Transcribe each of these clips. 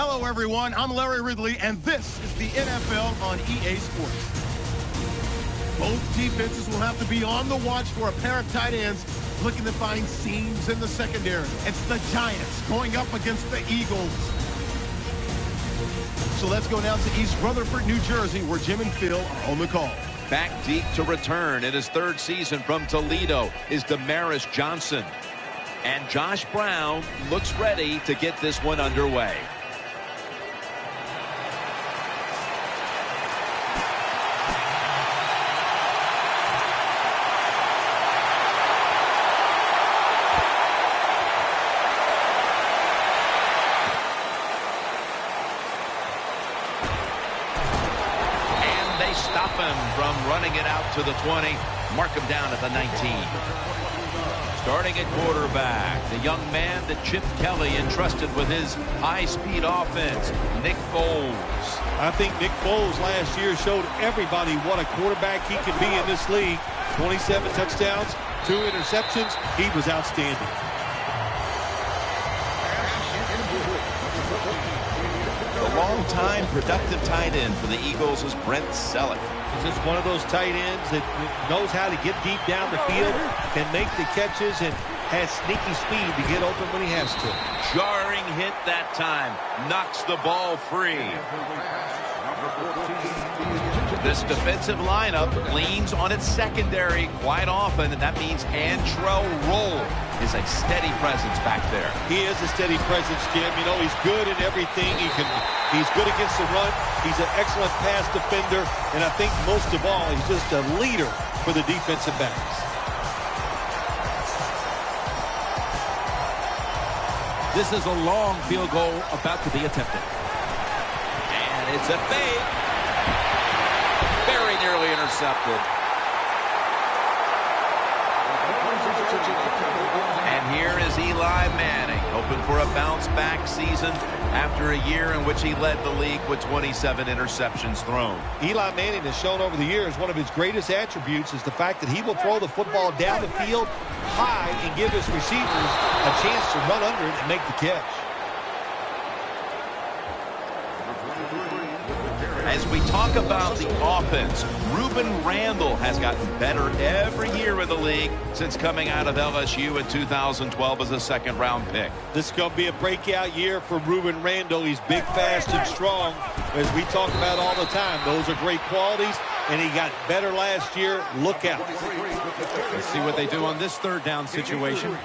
Hello, everyone. I'm Larry Ridley, and this is the NFL on EA Sports. Both defenses will have to be on the watch for a pair of tight ends looking to find seams in the secondary. It's the Giants going up against the Eagles. So let's go now to East Rutherford, New Jersey, where Jim and Phil are on the call. Back deep to return in his third season from Toledo is Damaris Johnson. And Josh Brown looks ready to get this one underway. Stop him from running it out to the 20. Mark him down at the 19. Starting at quarterback, the young man that Chip Kelly entrusted with his high-speed offense, Nick Foles. I think Nick Foles last year showed everybody what a quarterback he could be in this league. 27 touchdowns, 2 interceptions. He was outstanding. The long-time productive tight end for the Eagles is Brent Selleck. He's just one of those tight ends that knows how to get deep down the field, can make the catches, and has sneaky speed to get open when he has to. Jarring hit that time. Knocks the ball free. This defensive lineup leans on its secondary quite often, and that means Antrell Roll is a steady presence back there. He is a steady presence, Jim. You know, he's good in everything. He's good against the run. He's an excellent pass defender, and I think most of all, he's just a leader for the defensive backs. This is a long field goal about to be attempted. And it's a fake. Very nearly intercepted. And here is Eli Manning, hoping for a bounce-back season after a year in which he led the league with 27 interceptions thrown. Eli Manning has shown over the years one of his greatest attributes is the fact that he will throw the football down the field high and give his receivers a chance to run under it and make the catch. As we talk about the offense, Ruben Randall has gotten better every year in the league since coming out of LSU in 2012 as a second-round pick. This is going to be a breakout year for Ruben Randall. He's big, fast, and strong, as we talk about all the time. Those are great qualities, and he got better last year. Look out. Let's see what they do on this third down situation.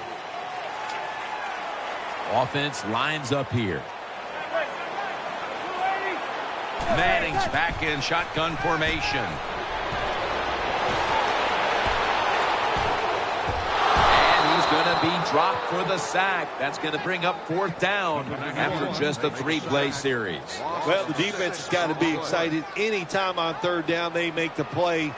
Offense lines up here. Manning's back in shotgun formation. And he's going to be dropped for the sack. That's going to bring up fourth down after just a 3-play series. Well, the defense has got to be excited. Anytime on third down they make the play,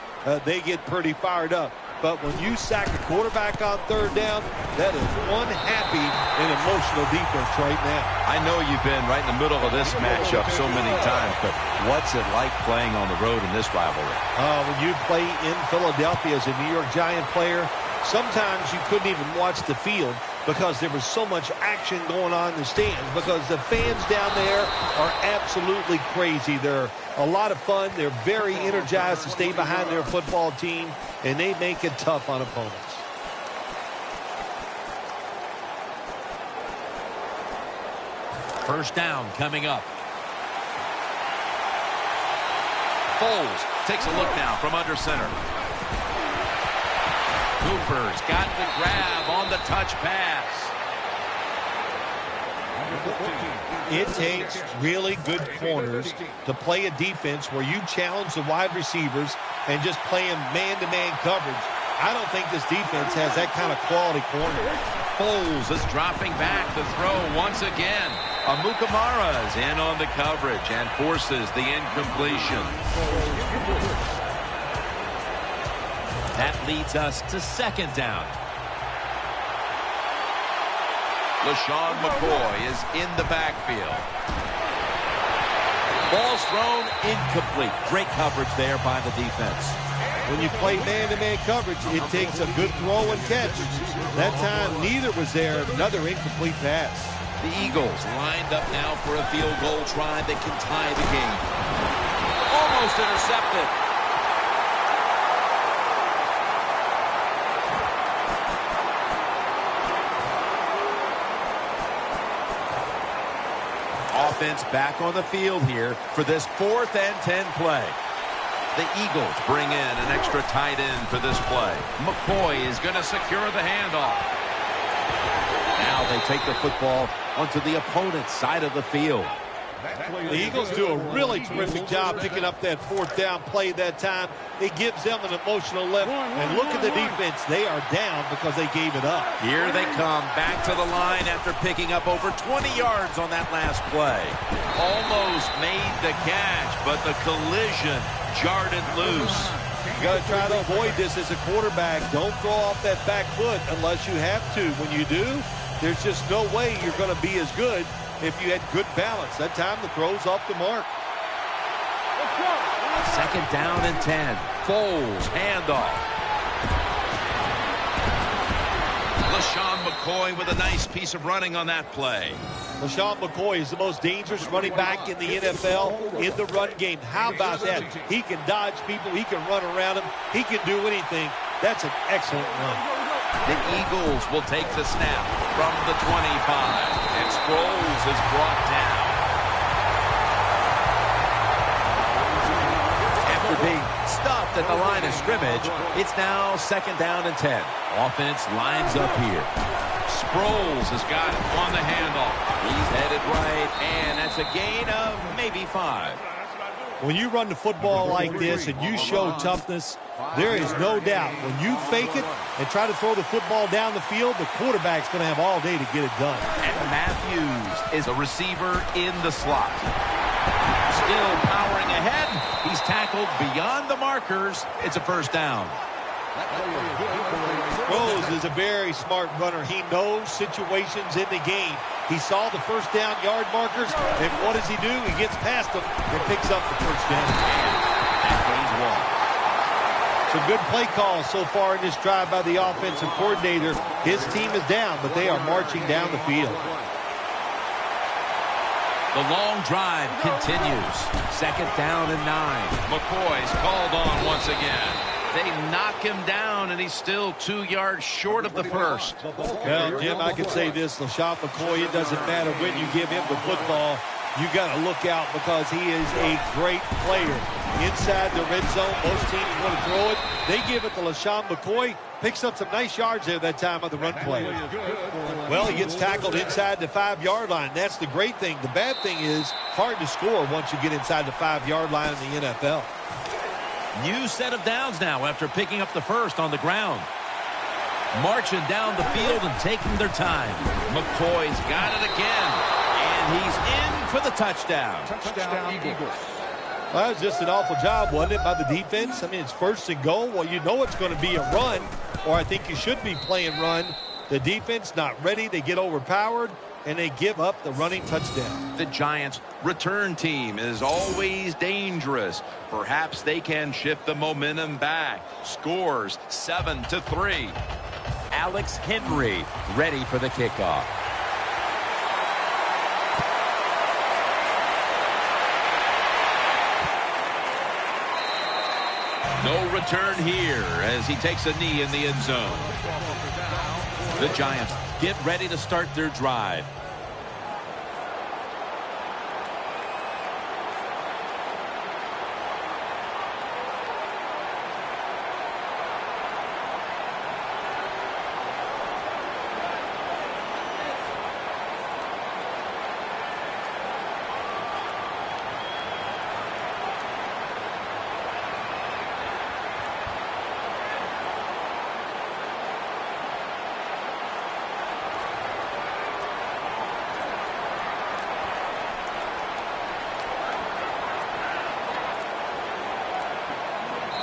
they get pretty fired up. But when you sack a quarterback on third down, that is one happy and emotional defense right now. I know you've been right in the middle of this matchup so many times, but what's it like playing on the road in this rivalry? When you play in Philadelphia as a New York Giant player, sometimes you couldn't even watch the field because there was so much action going on in the stands, because the fans down there are absolutely crazy. They're a lot of fun. They're very energized to stay behind their football team, and they make it tough on opponents. First down coming up. Foles takes a look now from under center. Cooper's got the grab on the touch pass. It takes really good corners to play a defense where you challenge the wide receivers and just play them man-to-man coverage. I don't think this defense has that kind of quality corner. Foles is dropping back to throw once again. Amukamara is in on the coverage and forces the incompletion. That leads us to second down. LaShawn McCoy is in the backfield. Ball's thrown incomplete. Great coverage there by the defense. When you play man-to-man coverage, it takes a good throw and catch. That time, neither was there. Another incomplete pass. The Eagles lined up now for a field goal try that can tie the game. Almost intercepted. Offense back on the field here for this 4th and 10 play. The Eagles bring in an extra tight end for this play. McCoy is going to secure the handoff. Now they take the football onto the opponent's side of the field. The Eagles do a really terrific job picking up that 4th down play that time. It gives them an emotional lift. And look at the defense. They are down because they gave it up. Here they come back to the line after picking up over 20 yards on that last play. Almost made the catch, but the collision jarred it loose. You got to try to avoid this as a quarterback. Don't throw off that back foot unless you have to. When you do, there's just no way you're going to be as good if you had good balance. That time the throw's off the mark. 2nd down and 10. Foles, handoff. LaShawn McCoy with a nice piece of running on that play. LaShawn McCoy is the most dangerous running back in the NFL in the run game. How about that? He can dodge people. He can run around them. He can do anything. That's an excellent run. The Eagles will take the snap from the 25. And Sproles is brought down. After being stopped at the line of scrimmage, it's now 2nd down and 10. Offense lines up here. Sproles has got it on the handoff. He's headed right, and that's a gain of maybe 5. When you run the football like this and you show toughness, there is no doubt when you fake it and try to throw the football down the field, the quarterback's going to have all day to get it done. And Matthews is a receiver in the slot. Still powering ahead. He's tackled beyond the markers. It's a 1st down. Rose is a very smart runner. He knows situations in the game. He saw the 1st down yard markers, and what does he do? He gets past them and picks up the 1st down. That gains 1. Some good play calls so far in this drive by the offensive coordinator. His team is down, but they are marching down the field. The long drive continues. 2nd down and 9. McCoy's called on once again. They knock him down, and he's still 2 yards short of the 1st. Well, Jim, I can say this. LaShawn McCoy, it doesn't matter when you give him the football. You got to look out because he is a great player. Inside the red zone, most teams want to throw it. They give it to LaShawn McCoy. Picks up some nice yards there that time on the run play. Well, he gets tackled inside the 5-yard line. That's the great thing. The bad thing is hard to score once you get inside the 5-yard line in the NFL. New set of downs now after picking up the 1st on the ground. Marching down the field and taking their time. McCoy's got it again. And he's in for the touchdown. Touchdown, Eagles. Well, that was just an awful job, wasn't it, by the defense? I mean, it's 1st and goal. Well, you know it's going to be a run, or I think you should be playing run. The defense not ready. They get overpowered, and they give up the running touchdown. The Giants' return team is always dangerous. Perhaps they can shift the momentum back. Scores 7-3. Alex Henry ready for the kickoff. No return here as he takes a knee in the end zone. The Giants get ready to start their drive.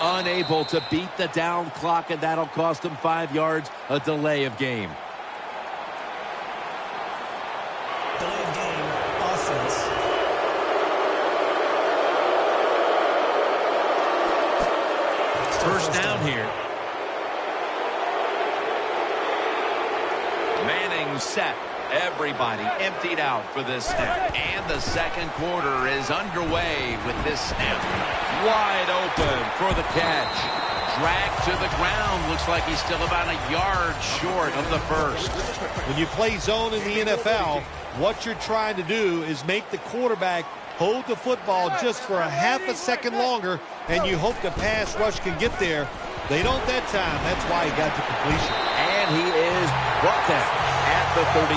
Unable to beat the down clock, and that'll cost him 5 yards, a delay of game. Delay of game, offense. First down here. Manning set. Everybody emptied out for this snap. And the second quarter is underway with this snap. Wide open for the catch. Dragged to the ground. Looks like he's still about a yard short of the first. When you play zone in the NFL, what you're trying to do is make the quarterback hold the football just for a half a second longer, and you hope the pass rush can get there. They don't that time. That's why he got the completion. And he is brought down at the 39.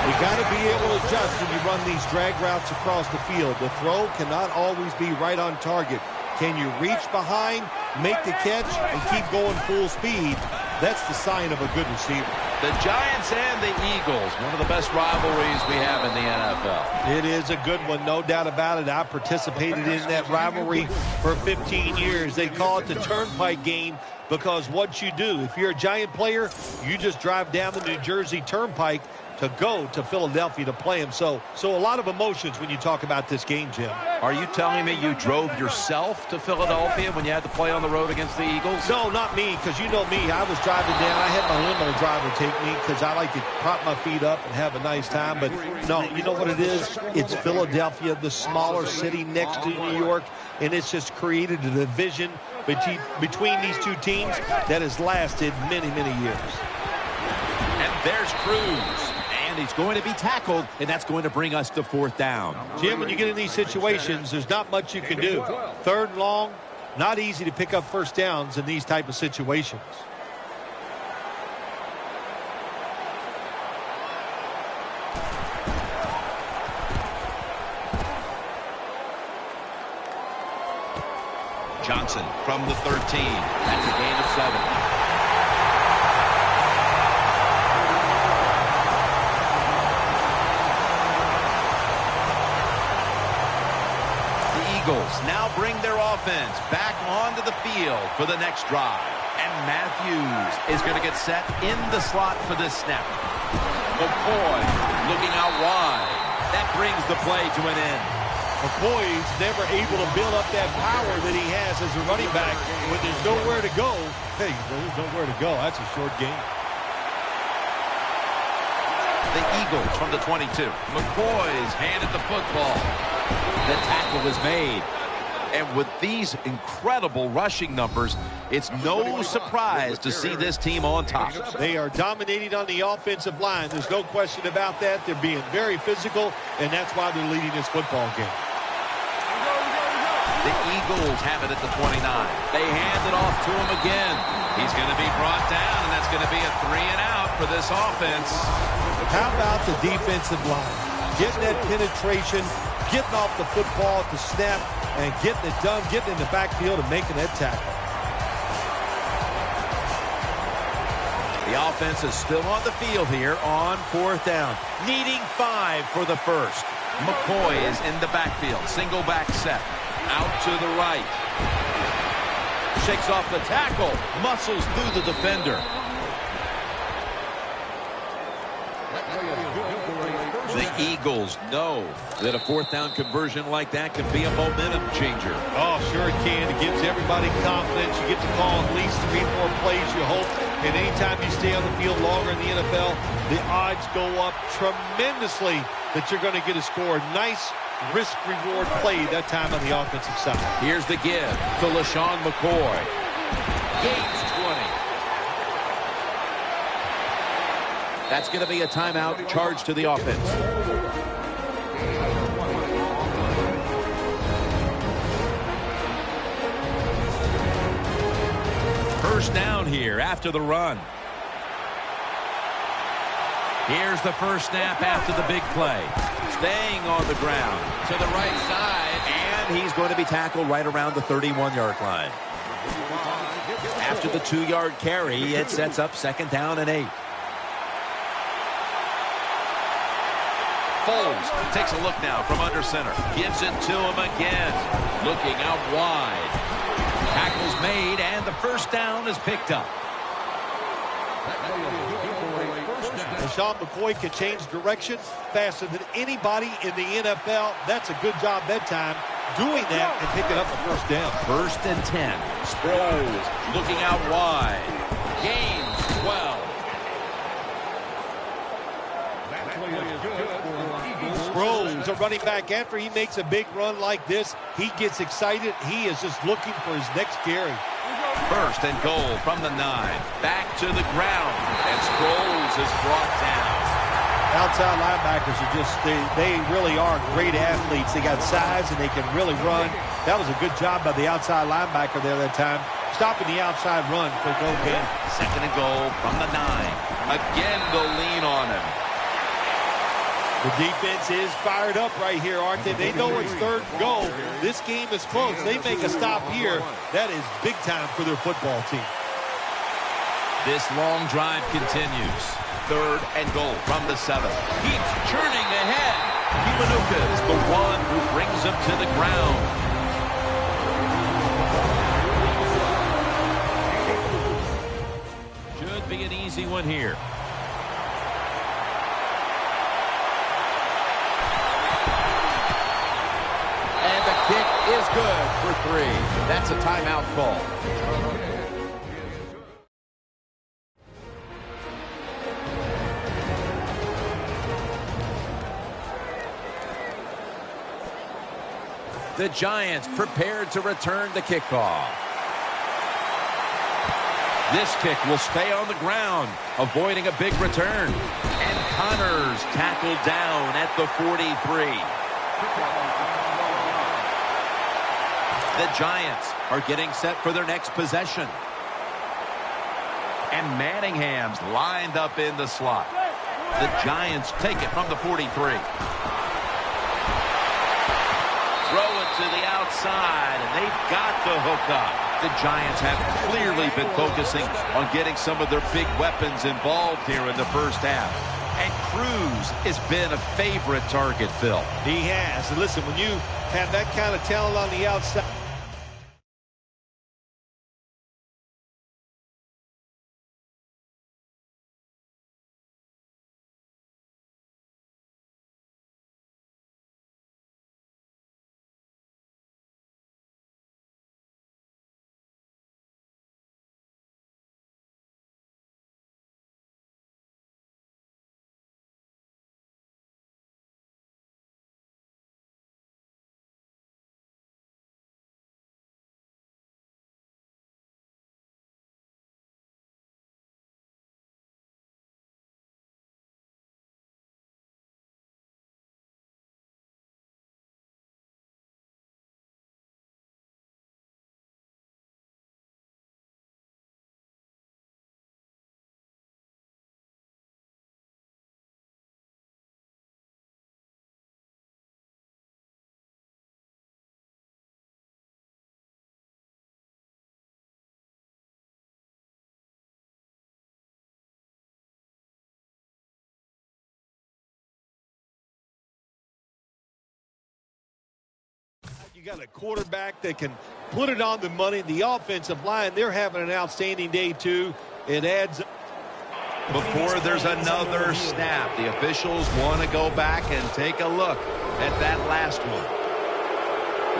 You got to be able to adjust when you run these drag routes across the field. The throw cannot always be right on target. Can you reach behind, make the catch, and keep going full speed? That's the sign of a good receiver. The Giants and the Eagles, one of the best rivalries we have in the NFL. It is a good one, no doubt about it. I participated in that rivalry for 15 years. They call it the Turnpike game because what you do, if you're a Giant player, you just drive down the New Jersey Turnpike to go to Philadelphia to play him. So a lot of emotions when you talk about this game, Jim. Are you telling me you drove yourself to Philadelphia when you had to play on the road against the Eagles? No, not me, because you know me. I was driving down. I had my limo driver take me because I like to prop my feet up and have a nice time. But no, you know what it is? It's Philadelphia, the smaller city next to New York, and it's just created a division between these two teams that has lasted many, many years. And there's Cruz. And he's going to be tackled, and that's going to bring us to fourth down. Jim, when you get in these situations, there's not much you can do. Third and long, not easy to pick up first downs in these type of situations. Johnson from the 13. That's a gain of 7. Eagles now bring their offense back onto the field for the next drive. And Matthews is going to get set in the slot for this snap. McCoy looking out wide. That brings the play to an end. McCoy's never able to build up that power that he has as a running back. When there's nowhere to go, hey, there's nowhere to go. That's a short game. The Eagles from the 22. McCoy's handed the football. The tackle is made. And with these incredible rushing numbers, it's no surprise to see this team on top. They are dominating on the offensive line. There's no question about that. They're being very physical, and that's why they're leading this football game. The Eagles have it at the 29. They hand it off to him again. He's going to be brought down, and that's going to be a 3 and out for this offense. How about the defensive line? Getting that penetration, getting off the football at the snap, and getting it done, getting in the backfield and making that tackle. The offense is still on the field here on fourth down. Needing 5 for the first. McCoy is in the backfield. Single back set. Out to the right. Shakes off the tackle. Muscles through the defender. The Eagles know that a fourth down conversion like that can be a momentum changer. Oh, sure it can. It gives everybody confidence. You get to call at least 3 more plays, you hope. And anytime you stay on the field longer in the NFL, the odds go up tremendously that you're going to get a score. Nice risk-reward play that time on the offensive side. Here's the give to LaShawn McCoy. Gains 20. That's going to be a timeout charge to the offense. First down here after the run. Here's the first snap after the big play. Staying on the ground to the right side. And he's going to be tackled right around the 31-yard line. After the 2-yard carry, it sets up second down and 8. Foles takes a look now from under center. Gives it to him again. Looking out wide. Tackle's made, and the first down is picked up. LaShawn McCoy can change direction faster than anybody in the NFL. That's a good job that time, doing that and picking up a first down. First and 10. Sproles looking out wide. Gains 12. there's a running back after he makes a big run like this, he gets excited. He is just looking for his next carry. First and goal from the 9. Back to the ground. And Sproles is brought down. Outside linebackers are just, they really are great athletes. They got size and they can really run. That was a good job by the outside linebacker there that time, stopping the outside run for no gain. Second and goal from the 9. Again, the lean on him. The defense is fired up right here, aren't they? They know it's third and goal. This game is close. They make a stop here. That is big time for their football team. This long drive continues. Third and goal from the 7. Keeps churning ahead. Kiwanuka is the one who brings him to the ground. Should be an easy one here. And the kick is good for 3. That's a timeout call. The Giants prepared to return the kickoff. This kick will stay on the ground, avoiding a big return. And Connors tackled down at the 43. The Giants are getting set for their next possession. And Manningham's lined up in the slot. The Giants take it from the 43. Throw it to the outside, and they've got the hook up. The Giants have clearly been focusing on getting some of their big weapons involved here in the first half. And Cruz has been a favorite target, Phil. He has. And listen, when you have that kind of talent on the outside, you got a quarterback that can put it on the money. The offensive line, they're having an outstanding day, too. It adds. Before there's another snap, the officials want to go back and take a look at that last one.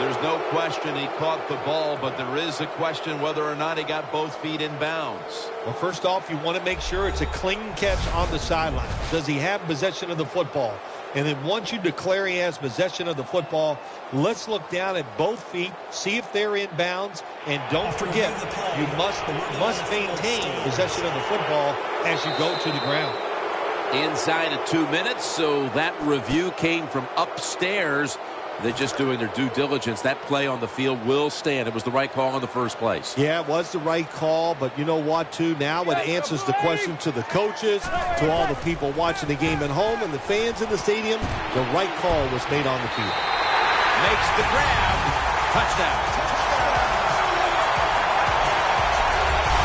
There's no question he caught the ball, but there is a question whether or not he got both feet in bounds. Well, first off, you want to make sure it's a clean catch on the sideline. Does he have possession of the football? And then once you declare he has possession of the football, let's look down at both feet, see if they're in bounds, and don't forget, you must maintain possession of the football as you go to the ground. Inside of 2 minutes, so that review came from upstairs. They're just doing their due diligence. That play on the field will stand. It was the right call in the first place. Yeah, it was the right call, but you know what, too? Now it answers the question to the coaches, to all the people watching the game at home, and the fans in the stadium. The right call was made on the field. Makes the grab. Touchdown.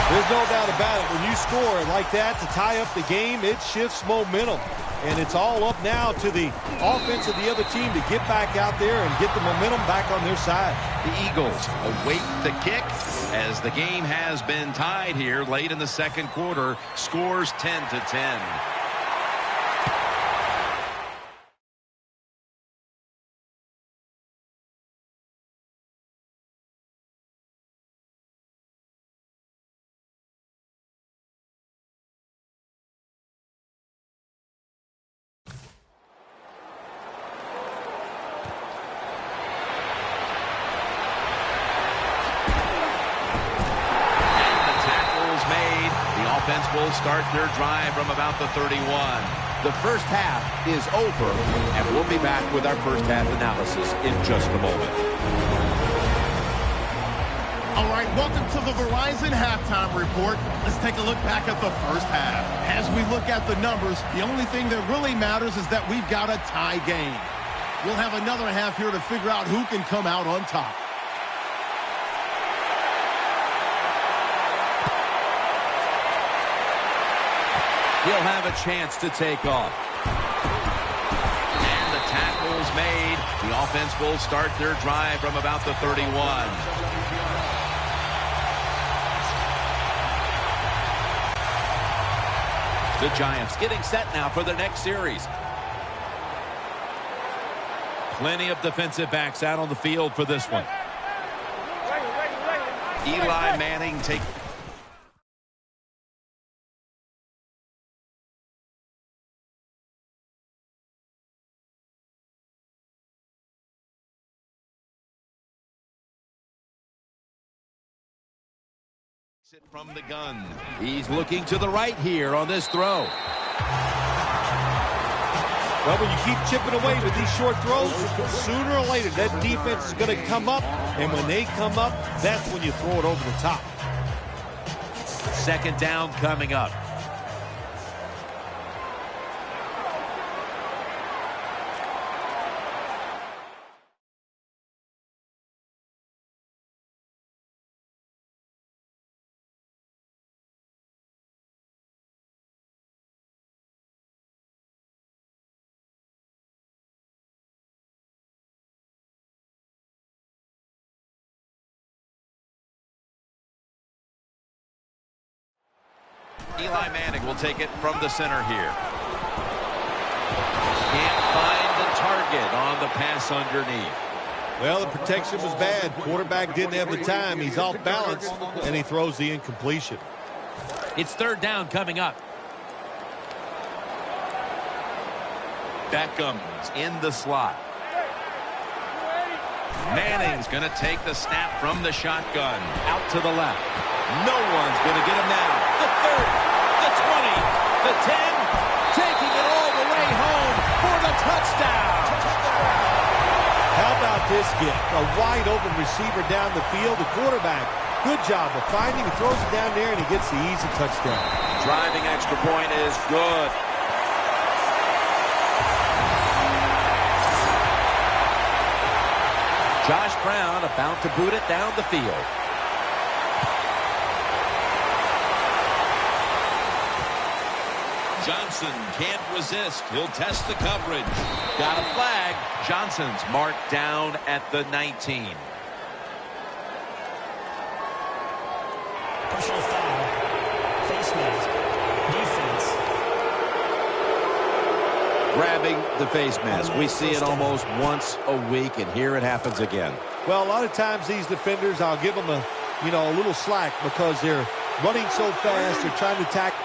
There's no doubt about it. When you score like that to tie up the game, it shifts momentum. And it's all up now to the offense of the other team to get back out there and get the momentum back on their side. The Eagles await the kick as the game has been tied here late in the second quarter. Scores 10-10. offense will start their drive from about the 31. The first half is over, and we'll be back with our first half analysis in just a moment. All right, welcome to the Verizon Halftime Report. Let's take a look back at the first half. As we look at the numbers, the only thing that really matters is that we've got a tie game. We'll have another half here to figure out who can come out on top. He'll have a chance to take off. And the tackle's made. The offense will start their drive from about the 31. The Giants getting set now for the next series. Plenty of defensive backs out on the field for this one. Eli Manning take. It from the gun. He's looking to the right here on this throw. Well, when you keep chipping away with these short throws, sooner or later that defense is going to come up, and when they come up, that's when you throw it over the top. Second down coming up. Eli Manning will take it from the center here. Can't find the target on the pass underneath. Well, the protection was bad. Quarterback didn't have the time. He's off balance, and he throws the incompletion. It's third down coming up. Beckham's in the slot. Manning's going to take the snap from the shotgun. Out to the left. No one's going to get him now. The 30, the 20, the 10, taking it all the way home for the touchdown. How about this get? A wide open receiver down the field. The quarterback, good job of finding. He throws it down there, and he gets the easy touchdown. Driving extra point is good. Josh Brown about to boot it down the field. Johnson can't resist. He'll test the coverage. Got a flag. Johnson's marked down at the 19. Personal foul. Face mask. Defense. Grabbing the face mask. We see it almost once a week, and here it happens again. Well, a lot of times these defenders, I'll give them a little slack because they're running so fast. They're trying to tackle.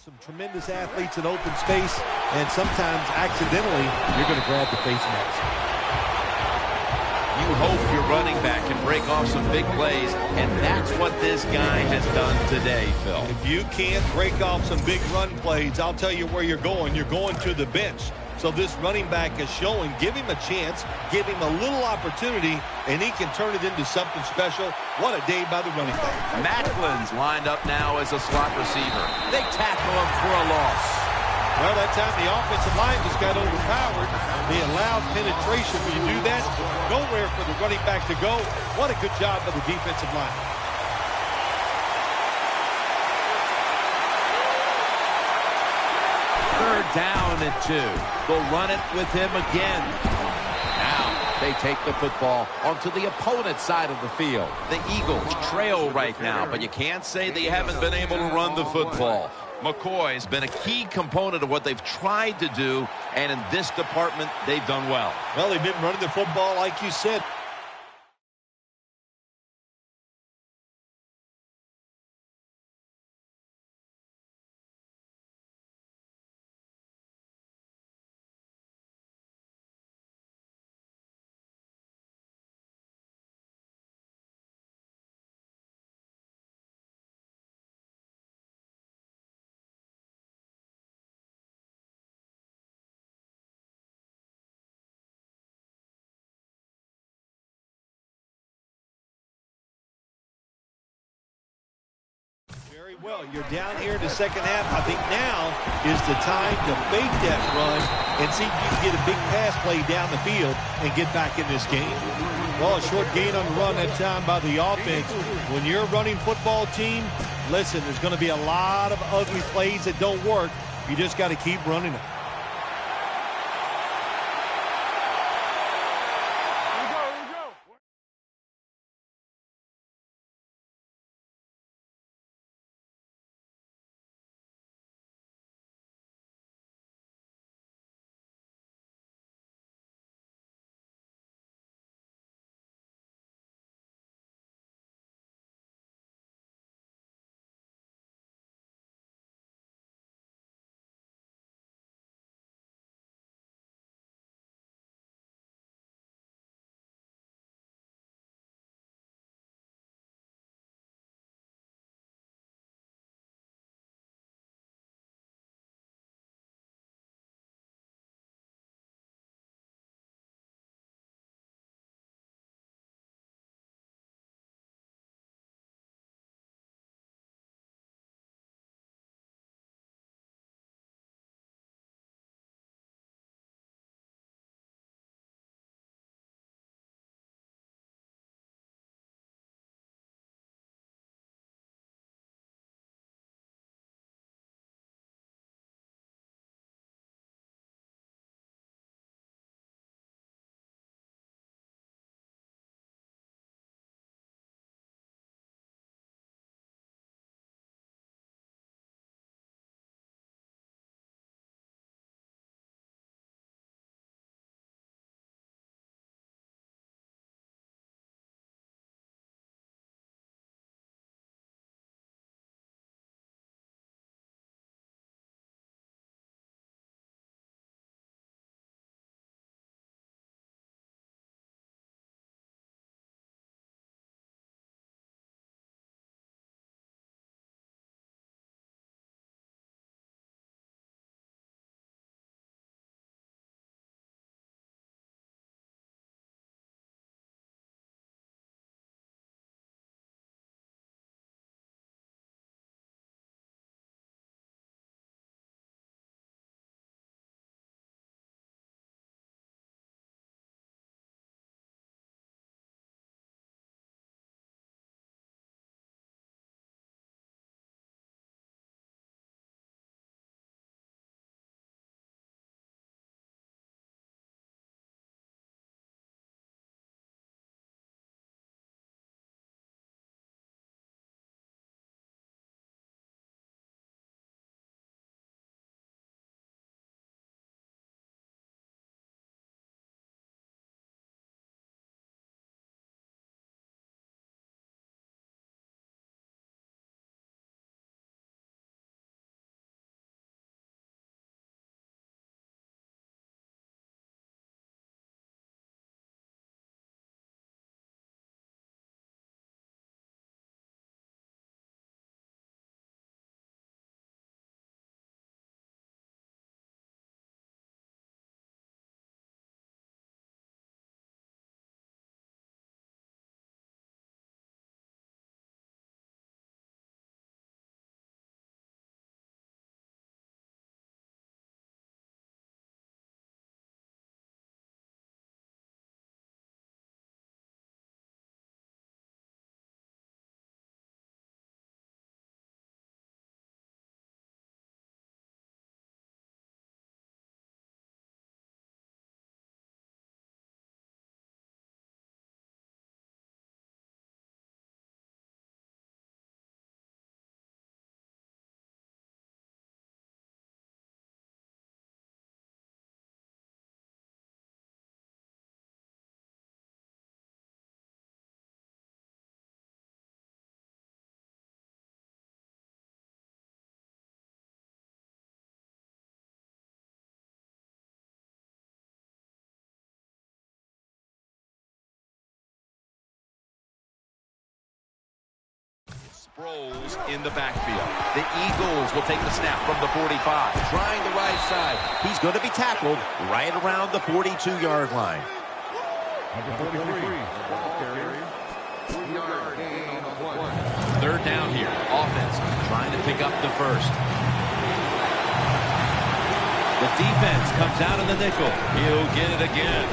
Some tremendous athletes in open space, and sometimes accidentally you're going to grab the face mask. You hope your running back can break off some big plays, and that's what this guy has done today, Phil. If you can't break off some big run plays, I'll tell you where you're going. You're going to the bench. So this running back is showing, give him a chance, give him a little opportunity, and he can turn it into something special. What a day by the running back. Macklin's lined up now as a slot receiver. They tackle him for a loss. Well, that time the offensive line just got overpowered. They allowed penetration. When you do that, nowhere for the running back to go. What a good job by the defensive line. Third down and 2. They'll run it with him again. Now they take the football onto the opponent's side of the field. The Eagles trail right now, but you can't say they haven't been able to run the football. McCoy's been a key component of what they've tried to do, and in this department, they've done well. Well, they've been running the football, like you said. Very well. You're down here in the second half. I think now is the time to fake that run and see if you can get a big pass play down the field and get back in this game. Well, a short gain on the run that time by the offense. When you're a running football team, listen, there's going to be a lot of ugly plays that don't work. You just got to keep running them. Rolls in the backfield. The Eagles will take the snap from the 45. Trying the right side. He's going to be tackled right around the 42-yard line. Third down here. Offense trying to pick up the first. The defense comes out of the nickel. He'll get it again.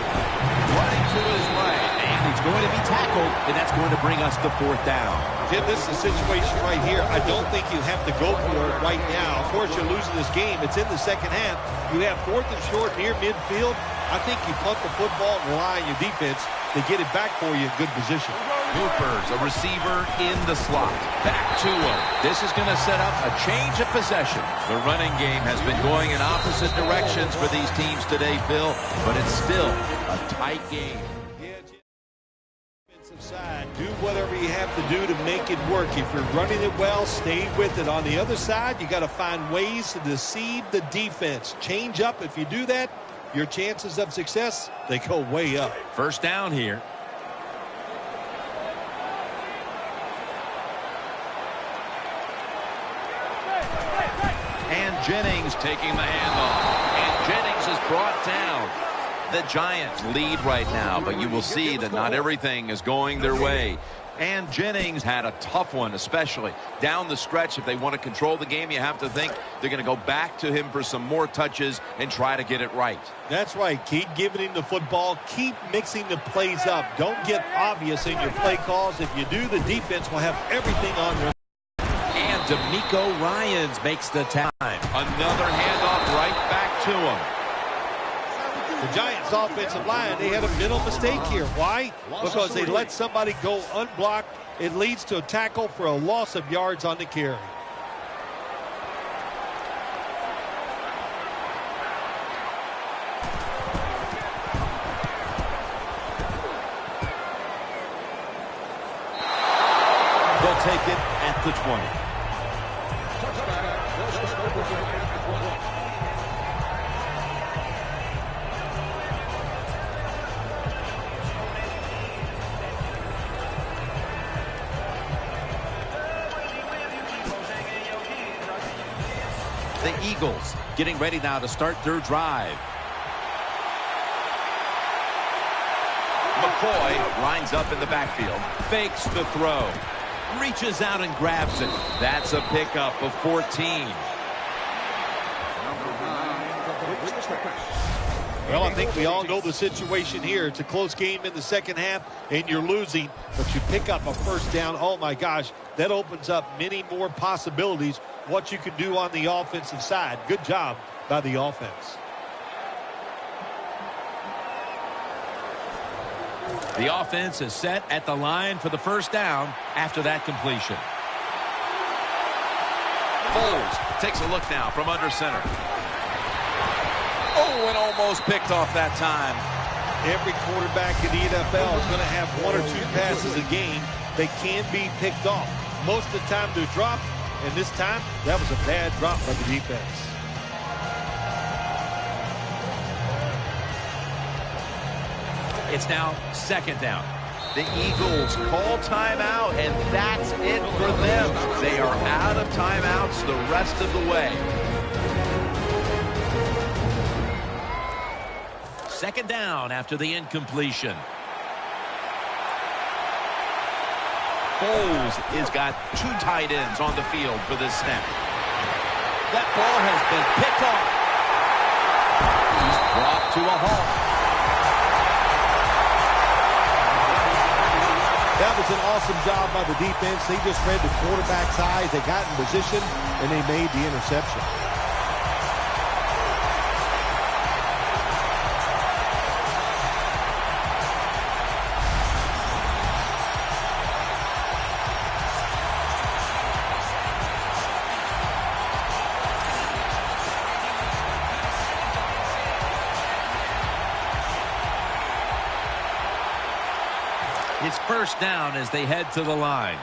Running to his right. And he's going to be tackled. And that's going to bring us to fourth down. Jim, this is a situation right here. I don't think you have to go for it right now. Of course, you're losing this game. It's in the second half. You have fourth and short near midfield. I think you punt the football and rely on your defense to get it back for you in good position. Hoopers, a receiver in the slot. Back to him. This is going to set up a change of possession. The running game has been going in opposite directions for these teams today, Phil, but it's still a tight game. Side, do whatever you have to do to make it work. If you're running it well, stay with it. On the other side, you got to find ways to deceive the defense. Change up. If you do that, your chances of success, they go way up. First down here. And Jennings taking the handoff. And Jennings is brought down. The Giants lead right now, but you will see that not everything is going their way. And Jennings had a tough one, especially down the stretch. If they want to control the game, you have to think they're going to go back to him for some more touches and try to get it right. That's right. Keep giving him the football. Keep mixing the plays up. Don't get obvious in your play calls. If you do, the defense will have everything on them. And D'Amico Ryans makes the time. Another handoff right back to him. The Giants' offensive line, they had a mental mistake here. Why? Because they let somebody go unblocked. It leads to a tackle for a loss of yards on the carry. They'll take it at the 20. The Eagles getting ready now to start their drive. McCoy lines up in the backfield, fakes the throw, reaches out and grabs it. That's a pickup of 14. Well, I think we all know the situation here. It's a close game in the second half, and you're losing, but you pick up a first down. Oh, my gosh, that opens up many more possibilities what you can do on the offensive side. Good job by the offense. The offense is set at the line for the first down after that completion. Foles takes a look now from under center. Oh, and almost picked off that time. Every quarterback in the NFL is going to have one or two passes a game that can be picked off. Most of the time they're dropped, and this time that was a bad drop by the defense. It's now second down. The Eagles call timeout, and that's it for them. They are out of timeouts the rest of the way. Second down after the incompletion. Foles has got two tight ends on the field for this snap. That ball has been picked off. He's brought to a halt. That was an awesome job by the defense. They just read the quarterback's eyes. They got in position, and they made the interception. It's first down as they head to the line.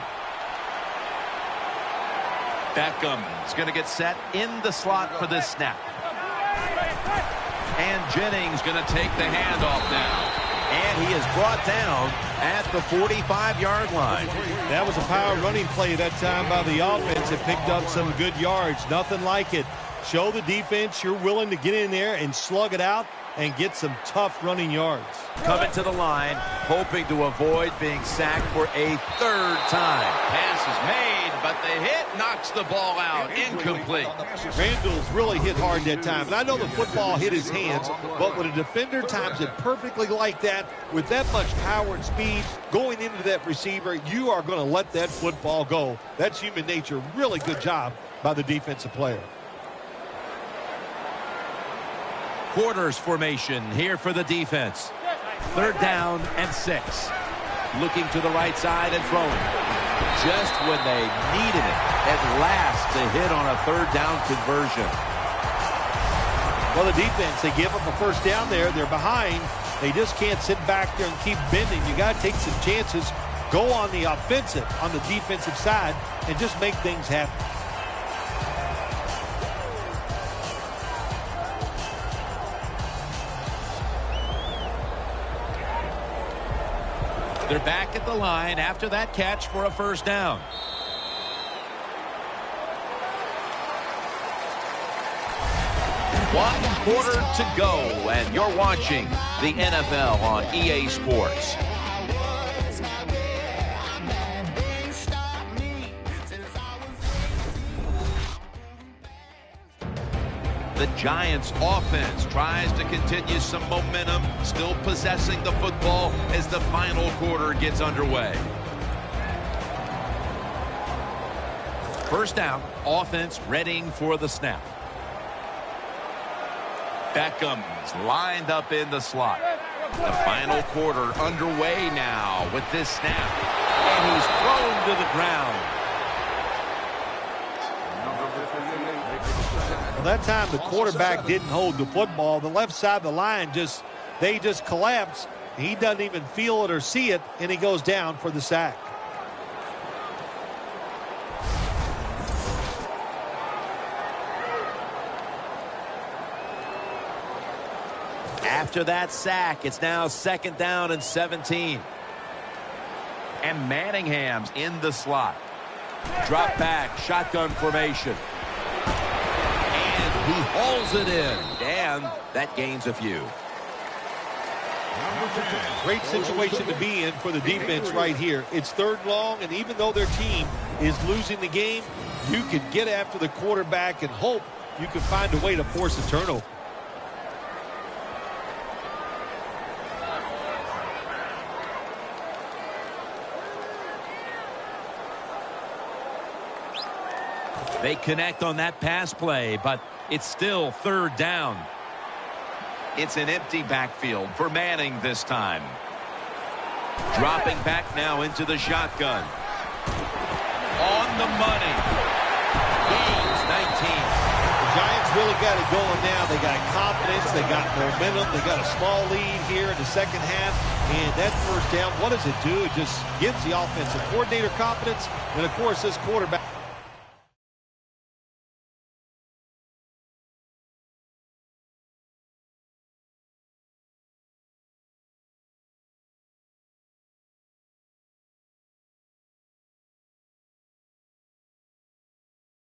Beckham is going to get set in the slot for this snap. And Jennings going to take the handoff now. And he is brought down at the 45-yard line. That was a power running play that time by the offense. It picked up some good yards. Nothing like it. Show the defense you're willing to get in there and slug it out and get some tough running yards. Coming to the line, hoping to avoid being sacked for a third time. Pass is made, but the hit knocks the ball out. Incomplete. Randall's really hit hard that time. And I know the football hit his hands, but when a defender times it perfectly like that, with that much power and speed going into that receiver, you are going to let that football go. That's human nature. Really good job by the defensive player. Quarters formation here for the defense. 3rd down and 6. Looking to the right side and throwing. Just when they needed it, at last to hit on a 3rd down conversion. Well, the defense, they give up a 1st down there. They're behind. They just can't sit back there and keep bending. You got to take some chances. Go on the offensive, on the defensive side, and just make things happen. They're back at the line after that catch for a 1st down. One quarter to go, and you're watching the NFL on EA Sports. The Giants offense tries to continue some momentum, still possessing the football as the final quarter gets underway. 1st down, offense readying for the snap. Beckham's lined up in the slot. The final quarter underway now with this snap. And he's thrown to the ground. That time the quarterback didn't hold the football. The left side of the line they just collapse. He doesn't even feel it or see it, and he goes down for the sack. After that sack, it's now 2nd down and 17. And Manningham's in the slot. Drop back, shotgun formation. He hauls it in, and that gains a few. Great situation to be in for the defense right here. It's 3rd long, and even though their team is losing the game, you could get after the quarterback and hope you can find a way to force a turnover. They connect on that pass play, but it's still 3rd down. It's an empty backfield for Manning this time. Dropping back now into the shotgun. On the money. Gains 19. The Giants really got it going now. They got confidence. They got momentum. They got a small lead here in the 2nd half. And that 1st down, what does it do? It just gives the offensive coordinator confidence. And, of course, this quarterback.